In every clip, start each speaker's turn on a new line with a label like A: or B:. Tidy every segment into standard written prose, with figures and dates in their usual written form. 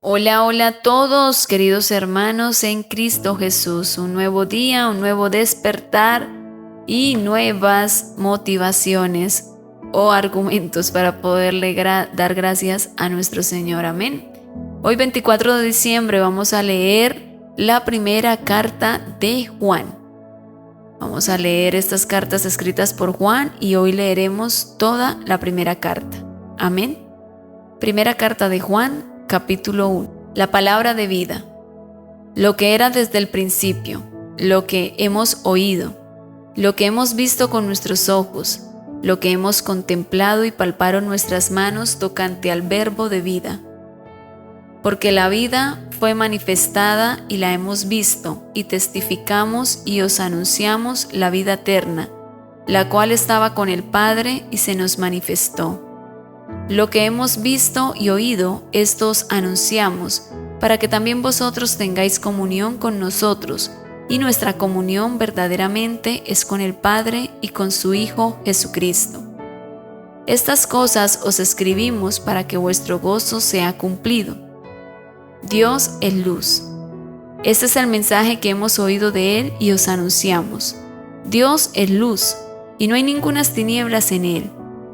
A: Hola, hola a todos, queridos hermanos en Cristo Jesús. Un nuevo día, un nuevo despertar y nuevas motivaciones o argumentos para poderle dar gracias a nuestro Señor. Amén. Hoy 24 de diciembre vamos a leer la primera carta de Juan. Vamos a leer estas cartas escritas por Juan y hoy leeremos toda la primera carta. Amén. Primera carta de Juan, capítulo 1. La palabra de vida. Lo que era desde el principio, lo que hemos oído, lo que hemos visto con nuestros ojos, lo que hemos contemplado y palparon nuestras manos tocante al verbo de vida. Porque la vida fue manifestada y la hemos visto, y testificamos y os anunciamos la vida eterna, la cual estaba con el Padre y se nos manifestó. Lo que hemos visto y oído, esto os anunciamos, para que también vosotros tengáis comunión con nosotros, y nuestra comunión verdaderamente es con el Padre y con su Hijo Jesucristo. Estas cosas os escribimos para que vuestro gozo sea cumplido. Dios es luz. Este es el mensaje que hemos oído de Él y os anunciamos. Dios es luz, y no hay ningunas tinieblas en Él.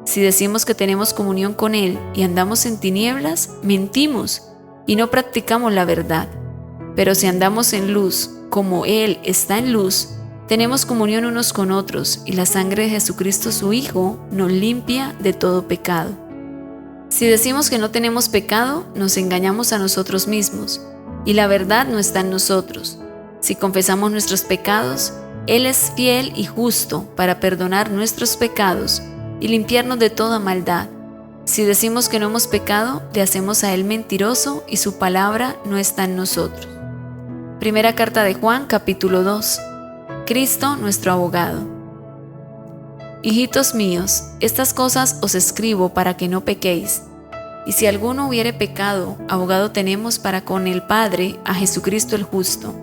A: Si decimos que tenemos comunión con Él y andamos en tinieblas, mentimos y no practicamos la verdad. Pero si andamos en luz, como Él está en luz, tenemos comunión unos con otros y la sangre de Jesucristo su Hijo nos limpia de todo pecado. Si decimos que no tenemos pecado, nos engañamos a nosotros mismos y la verdad no está en nosotros. Si confesamos nuestros pecados, Él es fiel y justo para perdonar nuestros pecados y limpiarnos de toda maldad. Si decimos que no hemos pecado, le hacemos a Él mentiroso y su palabra no está en nosotros. Primera carta de Juan, capítulo 2. Cristo, nuestro abogado. Hijitos míos, estas cosas os escribo para que no pequéis. Y si alguno hubiere pecado, abogado tenemos para con el Padre a Jesucristo el justo.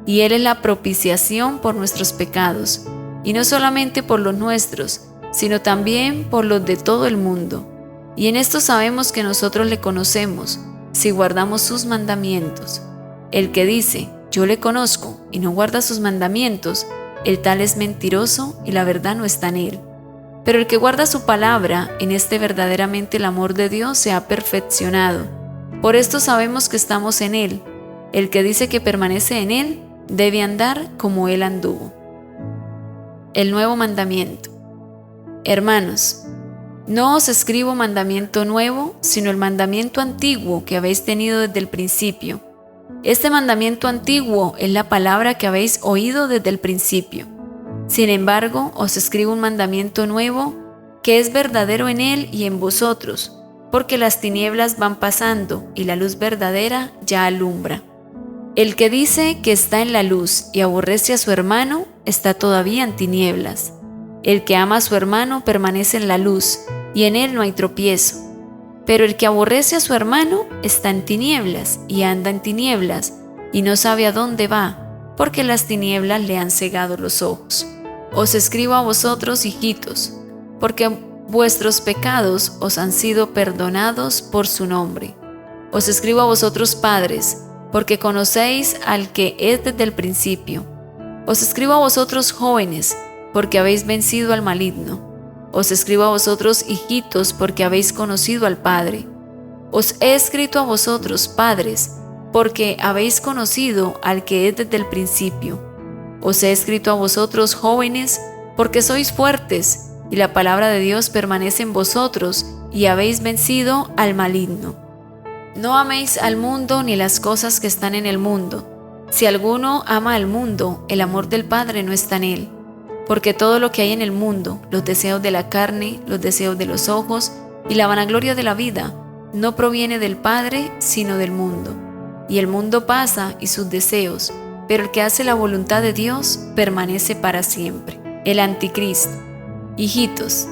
A: Y Él es la propiciación por nuestros pecados, y no solamente por los nuestros, sino también por los de todo el mundo. Y en esto sabemos que nosotros le conocemos, si guardamos sus mandamientos. El que dice, yo le conozco, y no guarda sus mandamientos, el tal es mentiroso y la verdad no está en él. Pero el que guarda su palabra, en este verdaderamente el amor de Dios se ha perfeccionado. Por esto sabemos que estamos en él. El que dice que permanece en él, debe andar como él anduvo. El nuevo mandamiento. Hermanos, no os escribo mandamiento nuevo, sino el mandamiento antiguo que habéis tenido desde el principio. Este mandamiento antiguo es la palabra que habéis oído desde el principio. Sin embargo, os escribo un mandamiento nuevo, que es verdadero en él y en vosotros, porque las tinieblas van pasando y la luz verdadera ya alumbra. El que dice que está en la luz y aborrece a su hermano, está todavía en tinieblas. El que ama a su hermano permanece en la luz, y en él no hay tropiezo. Pero el que aborrece a su hermano está en tinieblas, y anda en tinieblas, y no sabe a dónde va, porque las tinieblas le han cegado los ojos. Os escribo a vosotros, hijitos, porque vuestros pecados os han sido perdonados por su nombre. Os escribo a vosotros, padres, porque conocéis al que es desde el principio. Os escribo a vosotros, jóvenes, porque habéis vencido al maligno. Os escribo a vosotros, hijitos, porque habéis conocido al Padre. Os he escrito a vosotros, padres, porque habéis conocido al que es desde el principio. Os he escrito a vosotros, jóvenes, porque sois fuertes, y la palabra de Dios permanece en vosotros, y habéis vencido al maligno. No améis al mundo ni las cosas que están en el mundo. Si alguno ama al mundo, el amor del Padre no está en él. Porque todo lo que hay en el mundo, los deseos de la carne, los deseos de los ojos y la vanagloria de la vida, no proviene del Padre, sino del mundo. Y el mundo pasa y sus deseos, pero el que hace la voluntad de Dios permanece para siempre. El anticristo. Hijitos,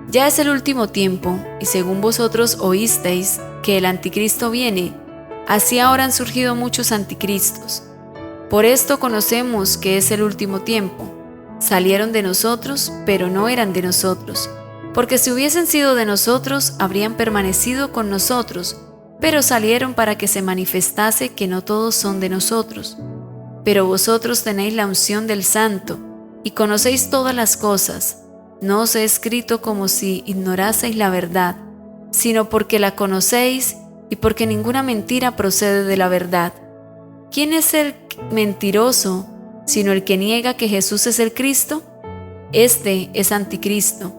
A: ya es el último tiempo, y según vosotros oísteis que el anticristo viene, así ahora han surgido muchos anticristos. Por esto conocemos que es el último tiempo. Salieron de nosotros, pero no eran de nosotros, porque si hubiesen sido de nosotros, habrían permanecido con nosotros, pero salieron para que se manifestase que no todos son de nosotros. Pero vosotros tenéis la unción del Santo, y conocéis todas las cosas. No os he escrito como si ignoraseis la verdad, sino porque la conocéis y porque ninguna mentira procede de la verdad. ¿Quién es el mentiroso, sino el que niega que Jesús es el Cristo? Este es anticristo,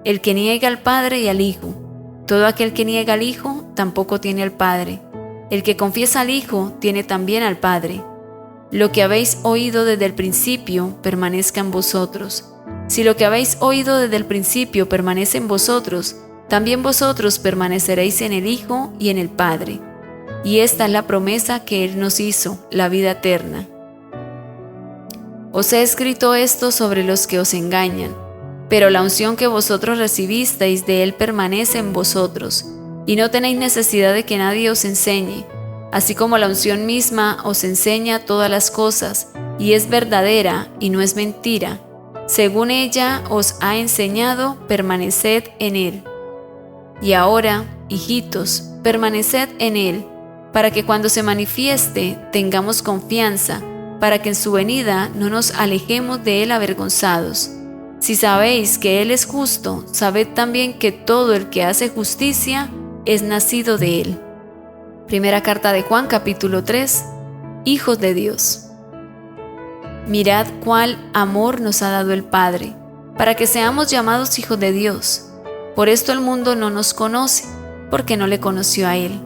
A: el que niega al Padre y al Hijo. Todo aquel que niega al Hijo tampoco tiene al Padre. El que confiesa al Hijo tiene también al Padre. Lo que habéis oído desde el principio permanezca en vosotros. Si lo que habéis oído desde el principio permanece en vosotros, también vosotros permaneceréis en el Hijo y en el Padre. Y esta es la promesa que Él nos hizo, la vida eterna. Os he escrito esto sobre los que os engañan, pero la unción que vosotros recibisteis de Él permanece en vosotros, y no tenéis necesidad de que nadie os enseñe, así como la unción misma os enseña todas las cosas, y es verdadera y no es mentira. Según ella os ha enseñado, permaneced en Él. Y ahora, hijitos, permaneced en Él, para que cuando se manifieste tengamos confianza, para que en su venida no nos alejemos de Él avergonzados. Si sabéis que Él es justo, sabed también que todo el que hace justicia es nacido de Él. Primera carta de Juan, capítulo 3. Hijos de Dios. Mirad cuál amor nos ha dado el Padre, para que seamos llamados hijos de Dios. Por esto el mundo no nos conoce, porque no le conoció a Él.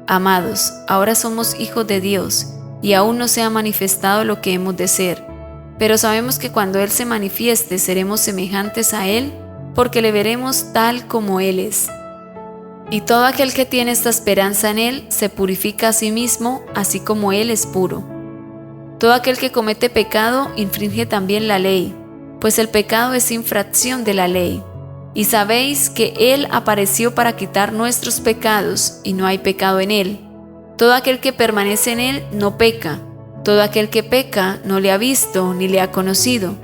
A: Amados, ahora somos hijos de Dios, y aún no se ha manifestado lo que hemos de ser. Pero sabemos que cuando Él se manifieste seremos semejantes a Él, porque le veremos tal como Él es. Y todo aquel que tiene esta esperanza en Él se purifica a sí mismo, así como Él es puro. Todo aquel que comete pecado infringe también la ley, pues el pecado es infracción de la ley. Y sabéis que Él apareció para quitar nuestros pecados, y no hay pecado en Él. Todo aquel que permanece en Él no peca. Todo aquel que peca no le ha visto ni le ha conocido.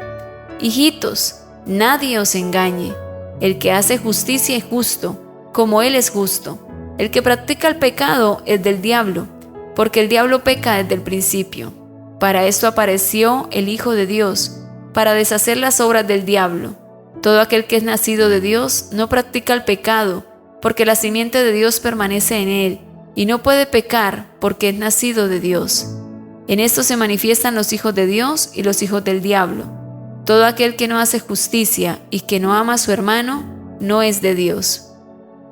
A: Hijitos, nadie os engañe. El que hace justicia es justo, como Él es justo. El que practica el pecado es del diablo, porque el diablo peca desde el principio. Para esto apareció el Hijo de Dios, para deshacer las obras del diablo. Todo aquel que es nacido de Dios no practica el pecado, porque la simiente de Dios permanece en él, y no puede pecar porque es nacido de Dios. En esto se manifiestan los hijos de Dios y los hijos del diablo. Todo aquel que no hace justicia y que no ama a su hermano, no es de Dios.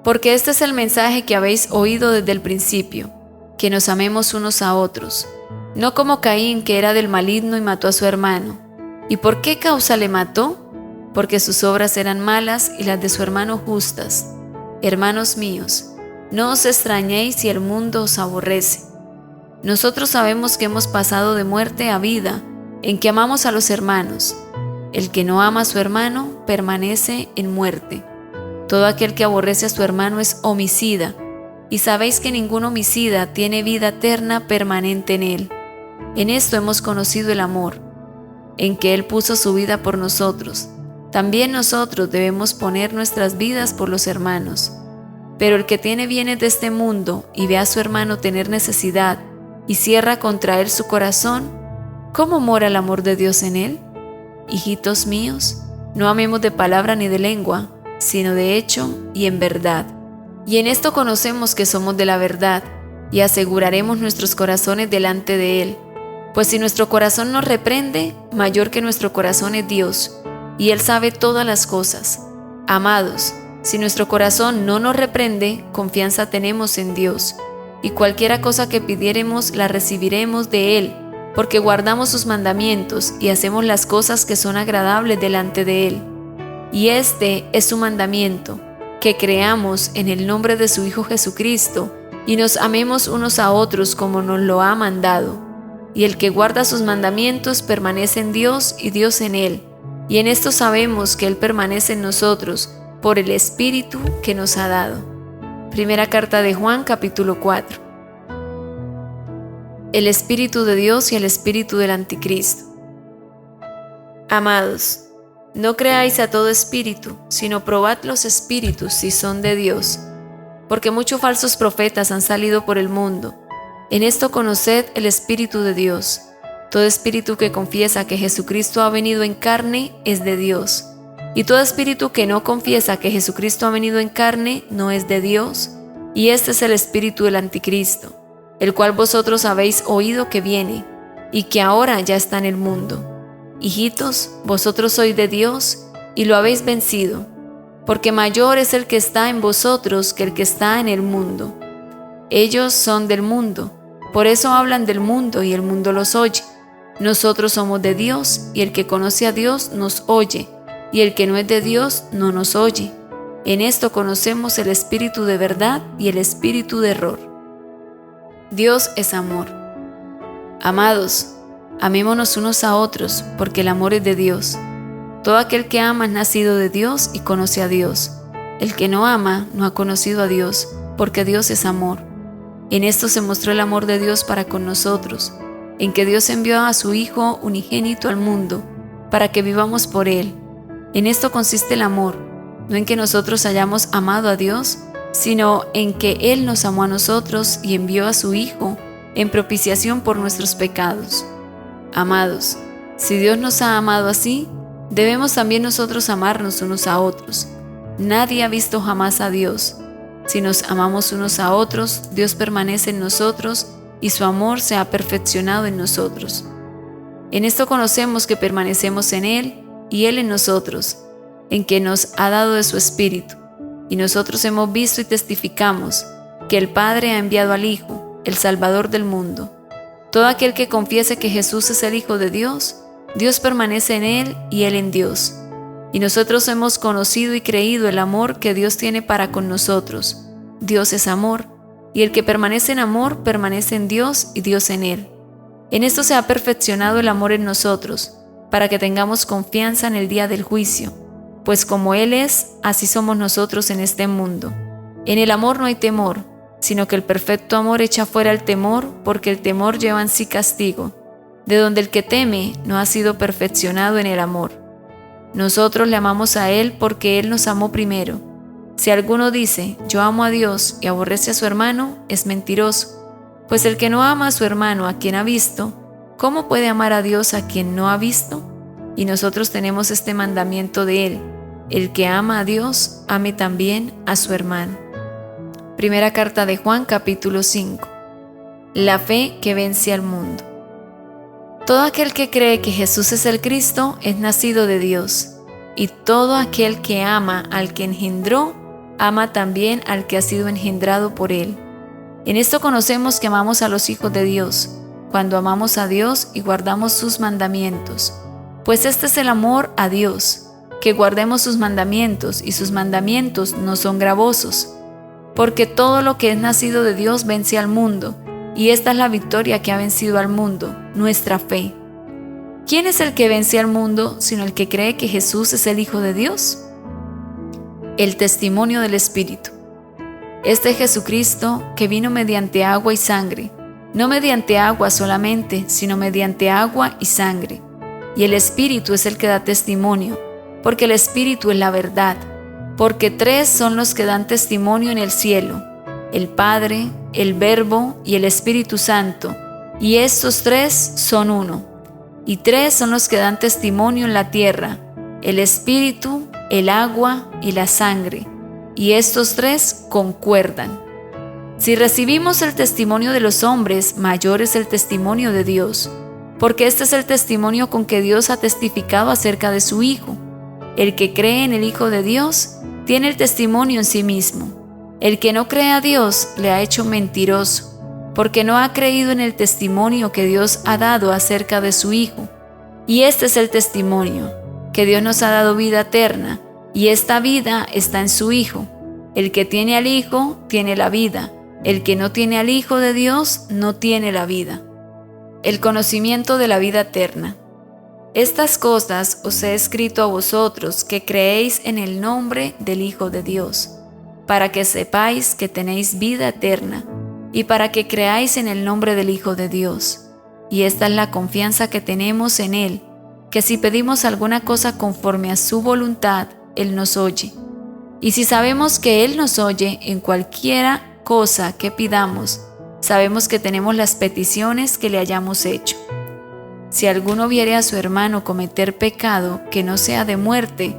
A: Porque este es el mensaje que habéis oído desde el principio, que nos amemos unos a otros, no como Caín, que era del maligno y mató a su hermano. ¿Y por qué causa le mató? Porque sus obras eran malas y las de su hermano justas. Hermanos míos, no os extrañéis si el mundo os aborrece. Nosotros sabemos que hemos pasado de muerte a vida, en que amamos a los hermanos. El que no ama a su hermano permanece en muerte. Todo aquel que aborrece a su hermano es homicida, y sabéis que ningún homicida tiene vida eterna permanente en él. En esto hemos conocido el amor, en que Él puso su vida por nosotros. También nosotros debemos poner nuestras vidas por los hermanos. Pero el que tiene bienes de este mundo y ve a su hermano tener necesidad y cierra contra él su corazón, ¿cómo mora el amor de Dios en él? Hijitos míos, no amemos de palabra ni de lengua, sino de hecho y en verdad. Y en esto conocemos que somos de la verdad, y aseguraremos nuestros corazones delante de Él. Pues si nuestro corazón nos reprende, mayor que nuestro corazón es Dios, y Él sabe todas las cosas. Amados, si nuestro corazón no nos reprende, confianza tenemos en Dios, y cualquiera cosa que pidiéremos la recibiremos de Él, porque guardamos sus mandamientos y hacemos las cosas que son agradables delante de Él. Y este es su mandamiento, que creamos en el nombre de su Hijo Jesucristo, y nos amemos unos a otros como nos lo ha mandado. Y el que guarda sus mandamientos permanece en Dios y Dios en él. Y en esto sabemos que Él permanece en nosotros por el Espíritu que nos ha dado. Primera carta de Juan, capítulo 4. El Espíritu de Dios y el Espíritu del Anticristo. Amados, no creáis a todo espíritu, sino probad los espíritus si son de Dios, porque muchos falsos profetas han salido por el mundo. En esto conoced el Espíritu de Dios. Todo espíritu que confiesa que Jesucristo ha venido en carne es de Dios, y todo espíritu que no confiesa que Jesucristo ha venido en carne no es de Dios, y este es el espíritu del anticristo, el cual vosotros habéis oído que viene, y que ahora ya está en el mundo. Hijitos, vosotros sois de Dios, y lo habéis vencido, porque mayor es el que está en vosotros que el que está en el mundo. Ellos son del mundo, por eso hablan del mundo y el mundo los oye. Nosotros somos de Dios, y el que conoce a Dios nos oye, y el que no es de Dios no nos oye. En esto conocemos el espíritu de verdad y el espíritu de error. Dios es amor. Amados, amémonos unos a otros, porque el amor es de Dios. Todo aquel que ama es nacido de Dios y conoce a Dios. El que no ama no ha conocido a Dios, porque Dios es amor. En esto se mostró el amor de Dios para con nosotros, en que Dios envió a su Hijo unigénito al mundo, para que vivamos por Él. En esto consiste el amor, no en que nosotros hayamos amado a Dios, sino en que Él nos amó a nosotros y envió a su Hijo en propiciación por nuestros pecados. Amados, si Dios nos ha amado así, debemos también nosotros amarnos unos a otros. Nadie ha visto jamás a Dios. Si nos amamos unos a otros, Dios permanece en nosotros y su amor se ha perfeccionado en nosotros. En esto conocemos que permanecemos en Él y Él en nosotros, en que nos ha dado de su Espíritu. Y nosotros hemos visto y testificamos que el Padre ha enviado al Hijo, el Salvador del mundo. Todo aquel que confiese que Jesús es el Hijo de Dios, Dios permanece en Él y Él en Dios. Y nosotros hemos conocido y creído el amor que Dios tiene para con nosotros. Dios es amor, y el que permanece en amor permanece en Dios y Dios en él. En esto se ha perfeccionado el amor en nosotros, para que tengamos confianza en el día del juicio, pues como Él es, así somos nosotros en este mundo. En el amor no hay temor, sino que el perfecto amor echa fuera el temor, porque el temor lleva en sí castigo, de donde el que teme no ha sido perfeccionado en el amor. Nosotros le amamos a Él porque Él nos amó primero. Si alguno dice, yo amo a Dios y aborrece a su hermano, es mentiroso. Pues el que no ama a su hermano a quien ha visto, ¿cómo puede amar a Dios a quien no ha visto? Y nosotros tenemos este mandamiento de Él: el que ama a Dios, ame también a su hermano. Primera carta de Juan, capítulo 5. La fe que vence al mundo. Todo aquel que cree que Jesús es el Cristo es nacido de Dios, y todo aquel que ama al que engendró, ama también al que ha sido engendrado por Él. En esto conocemos que amamos a los hijos de Dios, cuando amamos a Dios y guardamos sus mandamientos. Pues este es el amor a Dios, que guardemos sus mandamientos, y sus mandamientos no son gravosos. Porque todo lo que es nacido de Dios vence al mundo, y esta es la victoria que ha vencido al mundo, nuestra fe. ¿Quién es el que vence al mundo, sino el que cree que Jesús es el Hijo de Dios? El testimonio del Espíritu. Este Jesucristo, que vino mediante agua y sangre, no mediante agua solamente, sino mediante agua y sangre. Y el Espíritu es el que da testimonio, porque el Espíritu es la verdad. Porque tres son los que dan testimonio en el cielo: el Padre, el Verbo y el Espíritu Santo, y estos tres son uno. Y tres son los que dan testimonio en la tierra: el Espíritu, el agua y la sangre, y estos tres concuerdan. Si recibimos el testimonio de los hombres, mayor es el testimonio de Dios, porque este es el testimonio con que Dios ha testificado acerca de su Hijo. El que cree en el Hijo de Dios tiene el testimonio en sí mismo. El que no cree a Dios le ha hecho mentiroso, porque no ha creído en el testimonio que Dios ha dado acerca de su Hijo. Y este es el testimonio, que Dios nos ha dado vida eterna, y esta vida está en su Hijo. El que tiene al Hijo tiene la vida. El que no tiene al Hijo de Dios no tiene la vida. El conocimiento de la vida eterna. Estas cosas os he escrito a vosotros que creéis en el nombre del Hijo de Dios, para que sepáis que tenéis vida eterna, y para que creáis en el nombre del Hijo de Dios. Y esta es la confianza que tenemos en Él, que si pedimos alguna cosa conforme a su voluntad, Él nos oye. Y si sabemos que Él nos oye en cualquiera cosa que pidamos, sabemos que tenemos las peticiones que le hayamos hecho. Si alguno viere a su hermano cometer pecado que no sea de muerte,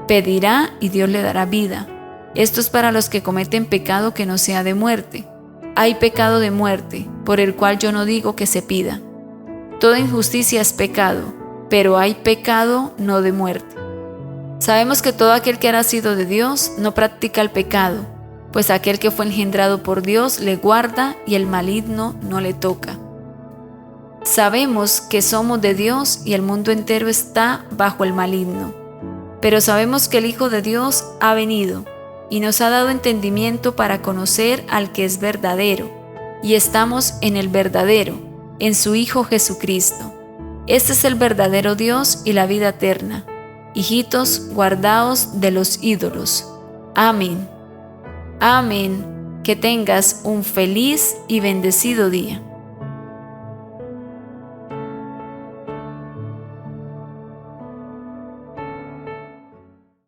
A: pedirá y Dios le dará vida. Esto es para los que cometen pecado que no sea de muerte. Hay pecado de muerte, por el cual yo no digo que se pida. Toda injusticia es pecado, pero hay pecado no de muerte. Sabemos que todo aquel que ha nacido de Dios no practica el pecado, pues aquel que fue engendrado por Dios le guarda y el maligno no le toca. Sabemos que somos de Dios y el mundo entero está bajo el maligno. Pero sabemos que el Hijo de Dios ha venido y nos ha dado entendimiento para conocer al que es verdadero, y estamos en el verdadero, en su Hijo Jesucristo. Este es el verdadero Dios y la vida eterna. Hijitos, guardaos de los ídolos. Amén. Amén. Que tengas un feliz y bendecido día.